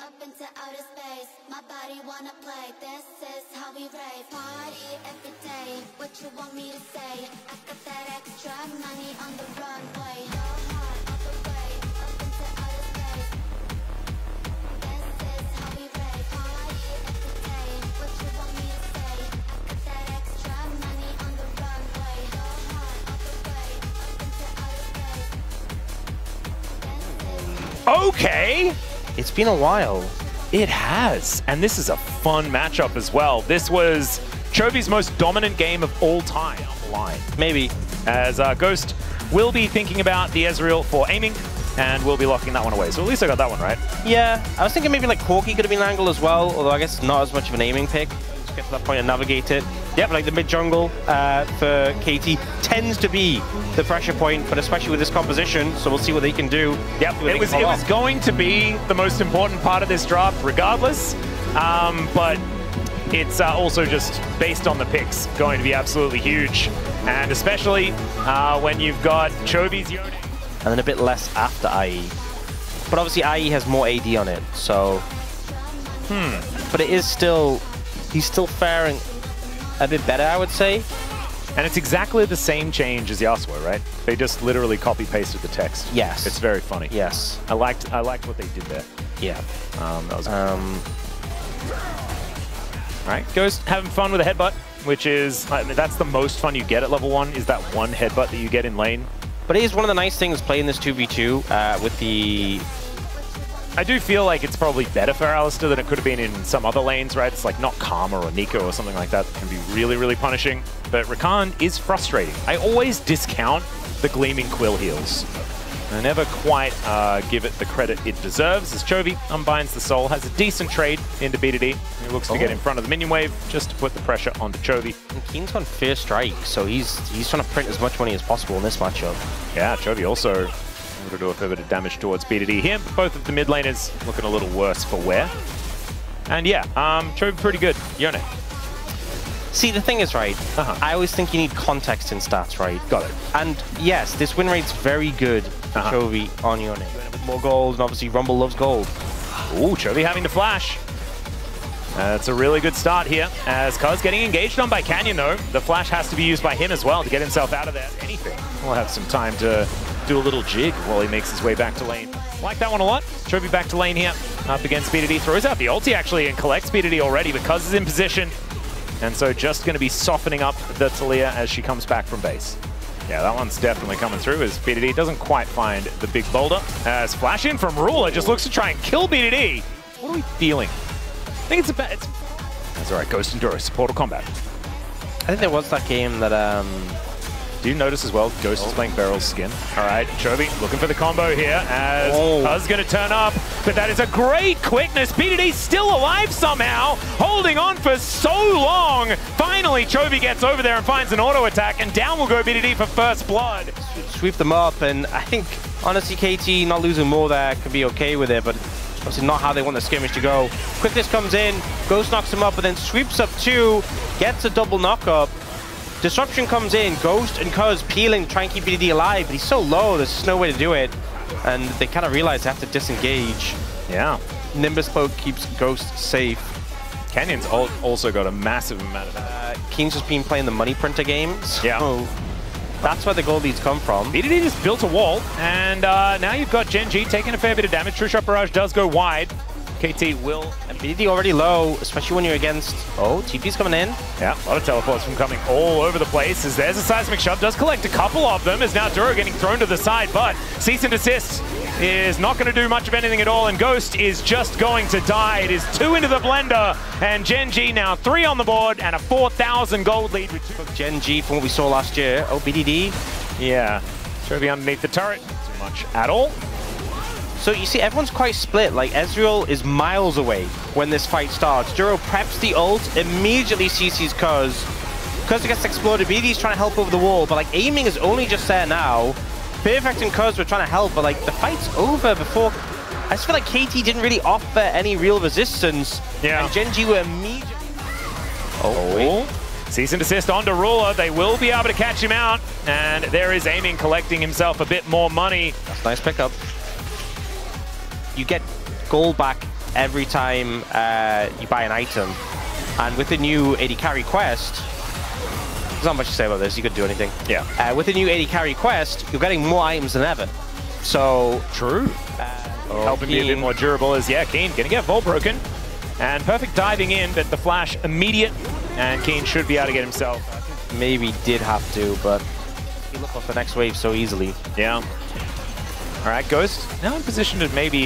up into outer space. My body wanna play. This is how we rave. Party every day. What you want me to say? I got that extra money on the runway. Go hard all the way up into outer space. This is how we rave. Party every day. What you want me to say? I got that extra money on the runway. Go hard all the way up into outer space. This is how we rave. Okay. It's been a while. It has, and this is a fun matchup as well. This was chovy's most dominant game of all time. Line. Maybe. As Ghost will be thinking about the Ezreal for aiming, and we'll be locking that one away. So at least I got that one right. Yeah, I was thinking maybe like Corki could have been an angle as well, although I guess it's not as much of an aiming pick. Just get to that point and navigate it. Yep, like the mid jungle for KT tends to be the pressure point, but especially with this composition, so we'll see what they can do. Yep, it was going to be the most important part of this draft regardless, but it's also just based on the picks going to be absolutely huge, and especially when you've got chovy's Yone. And then a bit less after IE. But obviously IE has more AD on it, so... But it is still... He's still faring a bit better, I would say. And it's exactly the same change as Yasuo, right? They just literally copy-pasted the text. Yes. It's very funny. Yes. I liked what they did there. Yeah. That was Alright, Ghost having fun with a headbutt, which is... I mean, that's the most fun you get at level 1, is that one headbutt that you get in lane. But it is one of the nice things playing this 2v2 with the... I do feel like it's probably better for Alistar than it could have been in some other lanes, right? It's like not Karma or Nico or something like that can be really, really punishing. But Rakan is frustrating. I always discount the Gleaming Quill heals. I never quite give it the credit it deserves, as chovy unbinds the soul, has a decent trade into BDD. He looks to get in front of the minion wave just to put the pressure onto chovy. And Kiin's on Fear Strike, so he's trying to print as much money as possible in this matchup. Yeah, chovy also able to do a fair bit of damage towards BDD here, but both of the mid laners looking a little worse for wear. And yeah, chovy pretty good. Yone. See, the thing is, right, I always think you need context in stats, right? Got it. And yes, this win rate's very good for chovy on Yone. With more gold, and obviously Rumble loves gold. Ooh, chovy having the flash. That's a really good start here, as Cuz getting engaged on by Canyon, though. The flash has to be used by him as well to get himself out of there. Anything. We'll have some time to do a little jig while he makes his way back to lane. Like that one a lot. chovy back to lane here, up against BDD. Throws out the ulti, actually, and collects BDD already, but Cuz is in position. And so just going to be softening up the Talia as she comes back from base. Yeah, that one's definitely coming through as BDD doesn't quite find the big boulder. As flash in from Ruler just looks to try and kill BDD. What are we feeling? I think it's a bad... That's all right, Ghost Endurance, Portal Combat. I think there was that game that... Do you notice as well, Ghost is playing Beryl's skin? All right, chovy looking for the combo here as Cuz going to turn up, but that is a great quickness. BDD still alive somehow, holding on for so long. Finally, chovy gets over there and finds an auto attack, and down will go BDD for first blood. Sweep them up, and I think, honestly, KT not losing more there could be okay with it, but obviously not how they want the skirmish to go. Quickness comes in, Ghost knocks him up, but then sweeps up two, gets a double knock-up. Disruption comes in, Ghost and Cuz peeling to try and keep BDD alive, but he's so low, there's just no way to do it. And they kind of realize they have to disengage. Yeah. Nimbus Cloak keeps Ghost safe. Canyon's also got a massive amount of that. Kiin's just been playing the money printer games. Yeah. So that's where the gold leads come from. BDD just built a wall, and now you've got Gen G taking a fair bit of damage. True Shot Barrage does go wide. KT will... And BDD already low, especially when you're against... Oh, TP's coming in. Yeah, a lot of teleports from coming all over the place. As there's a seismic shove, does collect a couple of them. As now Duro getting thrown to the side, but cease and desist is not going to do much of anything at all, and Ghost is just going to die. It is 2 into the blender, and Gen G now 3 on the board, and a 4,000 gold lead. Gen G from what we saw last year. Oh, BDD. Yeah, chovy underneath the turret. Not too much at all. So you see, everyone's quite split. Like, Ezreal is miles away when this fight starts. Duro preps the ult, immediately CC's Cuz. Cuz gets exploded. BDD's trying to help over the wall, but like aiming is only just there now. Perfect and Cuz were trying to help, but like the fight's over before. I just feel like KT didn't really offer any real resistance. Yeah. And Gen G were immediately... Cease and desist onto Ruler. They will be able to catch him out. And there is aiming, collecting himself a bit more money. That's a nice pickup. You get gold back every time you buy an item. And with the new 80 carry quest, there's not much to say about this. You could do anything. Yeah. With the new 80 carry quest, you're getting more items than ever. So true. Helping be a bit more durable as, yeah, Kiin gonna get Vault broken. And perfect diving in, but the flash immediate. And Kiin should be able to get himself. Maybe did have to, but he looked off the next wave so easily. Yeah. All right, Ghost now in position to maybe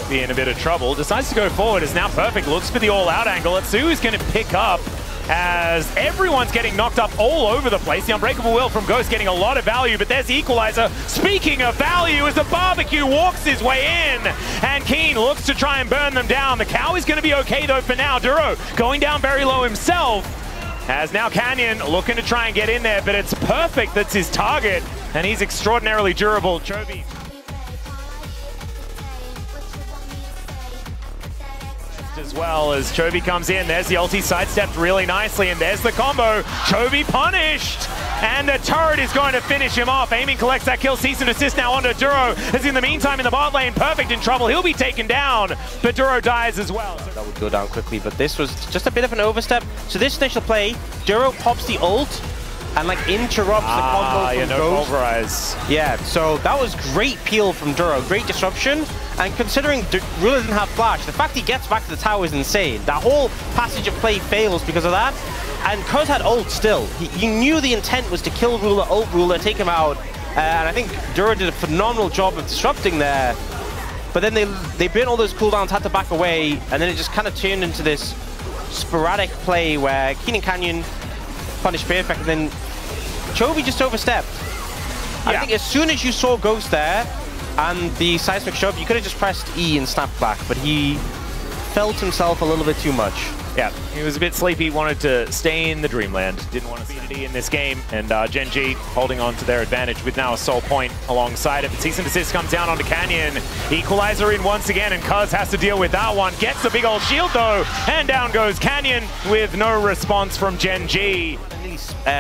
be in a bit of trouble. Decides to go forward, is now perfect. Looks for the all-out angle. Let's see who's going to pick up as everyone's getting knocked up all over the place. The Unbreakable Will from Ghost getting a lot of value, but there's the equalizer. Speaking of value, as the barbecue walks his way in, and Kiin looks to try and burn them down. The cow is going to be okay though for now. Duro going down very low himself, as now Canyon looking to try and get in there, but it's perfect. That's his target, and he's extraordinarily durable. Chovy as well as Chovy comes in. There's the ulti sidestepped really nicely, and there's the combo. Chovy punished, and the turret is going to finish him off. Aiming collects that kill, cease and desist now onto Duro, as in the meantime in the bot lane, Perfect in trouble. He'll be taken down, but Duro dies as well. That would go down quickly, but this was just a bit of an overstep. So this initial play, Duro pops the ult, and like interrupts the combo from Ghost. Pulverize. Yeah, so that was great peel from Duro, great disruption. And considering Ruler didn't have flash, the fact he gets back to the tower is insane. That whole passage of play fails because of that. And Cuz had ult still. He knew the intent was to kill Ruler, ult Ruler, take him out. And I think Duro did a phenomenal job of disrupting there. But then they burnt all those cooldowns, had to back away, and then it just kind of turned into this sporadic play where Kiin and Canyon punished Perfect, and then Chovy just overstepped. Yeah. I think as soon as you saw Ghost there, and the seismic shove, you could have just pressed E and snapped back, but he felt himself a little bit too much. Yeah, he was a bit sleepy, wanted to stay in the dreamland, didn't want to BDD in this game, and Gen G holding on to their advantage with now a soul point alongside it. But cease and desist comes down onto Canyon. Equalizer in once again, and Cuz has to deal with that one. Gets a big old shield though, and down goes Canyon with no response from Gen G.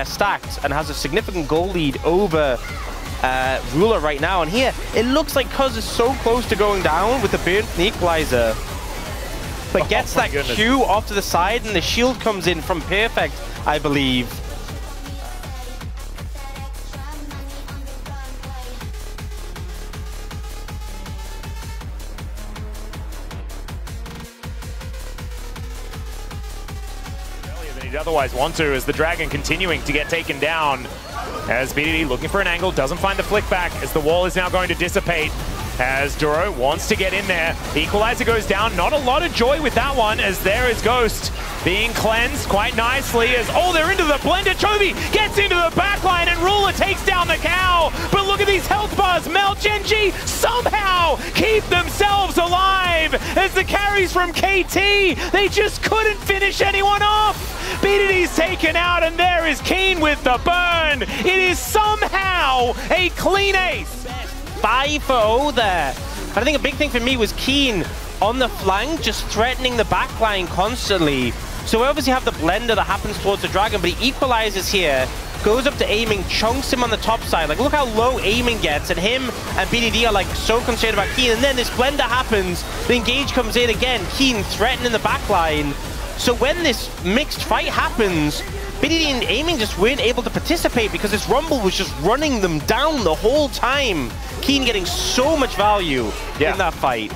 Stacked and has a significant goal lead over Ruler right now, and here it looks like Cuz is so close to going down with the burn from the equalizer, but gets that Q off to the side, and the shield comes in from Perfect, I believe. He'd otherwise want to, as the Dragon continuing to get taken down, as BDD looking for an angle, doesn't find the flick back, as the wall is now going to dissipate, as Duro wants to get in there. Equalizer goes down, not a lot of joy with that one, as there is Ghost being cleansed quite nicely, as, oh, they're into the blender. Chovy gets into the backline, and Ruler takes down the cow, but look at these health bars melt. Gen G somehow keep themselves alive, as the carries from KT, they just couldn't finish anyone off. BDD's taken out, and there is Kiin with the burn. It is somehow a clean ace. 5-0 there. I think a big thing for me was Kiin on the flank, just threatening the backline constantly. So we obviously have the blender that happens towards the Dragon, but he equalizes here, goes up to aiming, chunks him on the top side. Like, look how low aiming gets, and him and BDD are like so concerned about Kiin, and then this blender happens, the engage comes in again, Kiin threatening the backline. So when this mixed fight happens, BDD and aiming just weren't able to participate because this Rumble was just running them down the whole time. Kiin getting so much value in that fight.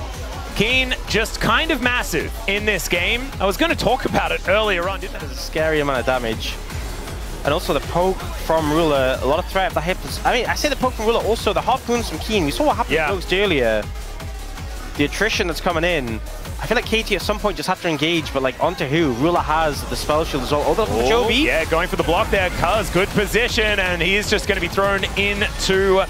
Kiin just kind of massive in this game. I was going to talk about it earlier on. That is a scary amount of damage. And also the poke from Ruler, a lot of threat of the hips. I mean, I say the poke from Ruler, also the harpoons from Kiin. We saw what happened to Ghost earlier. The attrition that's coming in. I feel like KT at some point just had to engage, but like onto who? Ruler has the spell shield as well. Oh, Chovy. Yeah, going for the block there. Cuz, good position, and he's just going to be thrown into...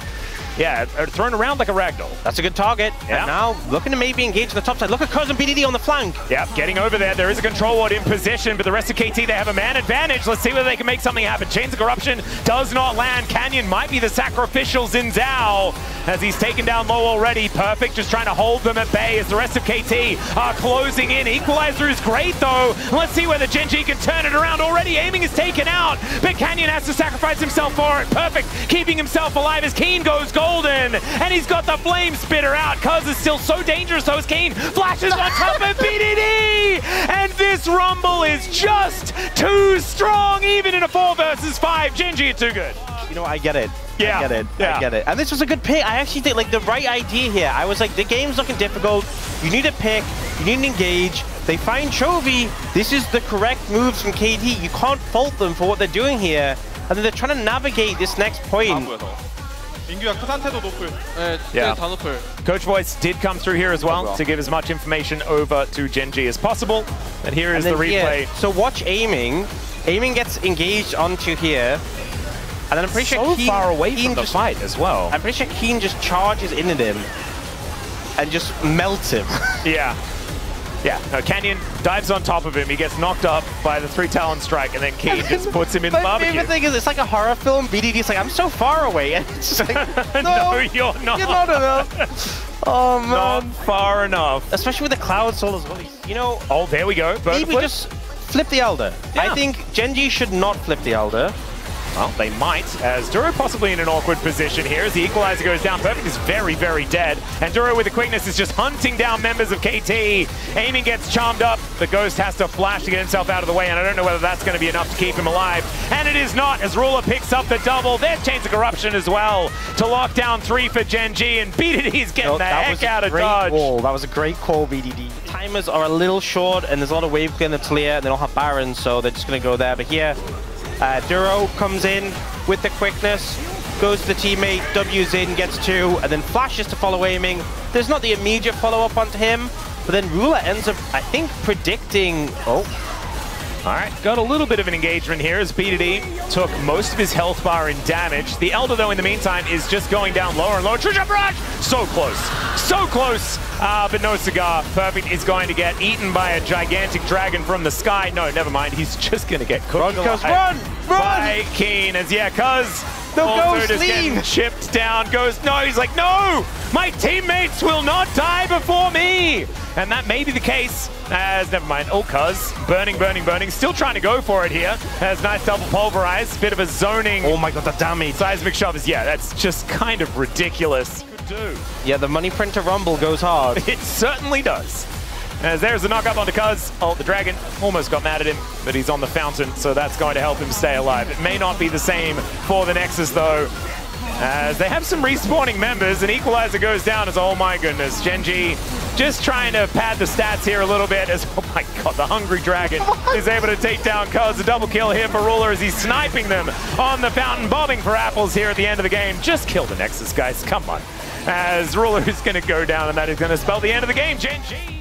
Yeah, thrown around like a ragdoll. That's a good target. Yeah. And now looking to maybe engage on the top side. Look at Cuz and BDD on the flank. Yeah, getting over there. There is a control ward in position, but the rest of KT, they have a man advantage. Let's see whether they can make something happen. Chains of Corruption does not land. Canyon might be the sacrificial Xin Zhao, as he's taken down low already. Perfect, just trying to hold them at bay as the rest of KT are closing in. Equalizer is great, though. Let's see whether Gen G can turn it around. Already aiming is taken out, but Canyon has to sacrifice himself for it. Perfect, keeping himself alive as Kiin goes gold. golden, and he's got the flame spitter out. Cuz is still so dangerous, so is Kiin. Flashes on top of BDD, and this Rumble is just too strong, even in a 4 versus 5. Gen.G are too good. You know, I get it. Yeah. I get it. Yeah. I get it. And this was a good pick. I actually think, like, the right idea here. I was like, the game's looking difficult. You need a pick. You need an engage. They find chovy. This is the correct moves from KT. You can't fault them for what they're doing here. And then they're trying to navigate this next point. Yeah. Coach Voice did come through here as well to give as much information over to Gen.G as possible. And here is the replay. Here, so watch aiming. Aiming gets engaged onto here. And then I'm pretty sure Kiin, far away from the fight as well. I'm pretty sure Kiin just charges into him and just melts him. Yeah. Yeah, no, Canyon dives on top of him. He gets knocked up by the 3 Talon strike, and then Kiin just puts him in the barbecue. My favorite thing is it's like a horror film. BDD's like, I'm so far away. And it's just like, no, you're not. You're not enough. Oh, man. Not far enough. Especially with the Cloud Soul as well. You know. Oh, there we go. Maybe just flip the Elder. Yeah. I think Gen.G should not flip the Elder. Well, they might, as Duro possibly in an awkward position here as the equalizer goes down. Perfect is very, very dead. And Duro with the quickness is just hunting down members of KT. Aiming gets charmed up. The Ghost has to flash to get himself out of the way, and I don't know whether that's going to be enough to keep him alive. And it is not, as Ruler picks up the double. There's Chains of Corruption as well to lock down 3 for Gen.G, and BDD's getting the heck out of dodge. That was a great call, BDD. Timers are a little short, and there's a lot of wave clear in the Talia, and they don't have Barons, so they're just going to go there. But here, Duro comes in with the quickness, goes to the teammate, W's in, gets 2, and then flashes to follow aiming. There's not the immediate follow-up onto him, but then Ruler ends up, I think, predicting... Oh. All right, got a little bit of an engagement here as BDD took most of his health bar in damage. The Elder, though, in the meantime, is just going down lower and lower. Treasure Barrage! So close. So close, but no cigar. Perfect is going to get eaten by a gigantic dragon from the sky. No, never mind. He's just going to get cooked run by Kiin. As, yeah, Cuz also just getting chipped down. He's like, no! My teammates will not die before me! And that may be the case, as, never mind, Cuz, burning, still trying to go for it here. Has nice double pulverize, bit of a zoning. Oh my god, the damage. Seismic shove is, yeah, that's just kind of ridiculous. Yeah, the money printer rumble goes hard. It certainly does. As there's the knock up onto Cuz. Oh, the dragon almost got mad at him, but he's on the fountain, so that's going to help him stay alive. It may not be the same for the Nexus, though, as they have some respawning members, and equalizer goes down as, oh my goodness, Gen.G just trying to pad the stats here a little bit as, oh my god, the hungry dragon is able to take down Cuz. A double kill here for Ruler as he's sniping them on the fountain, bobbing for apples here at the end of the game. Just kill the Nexus, guys, come on. As Ruler is going to go down, and that is going to spell the end of the game. Gen.G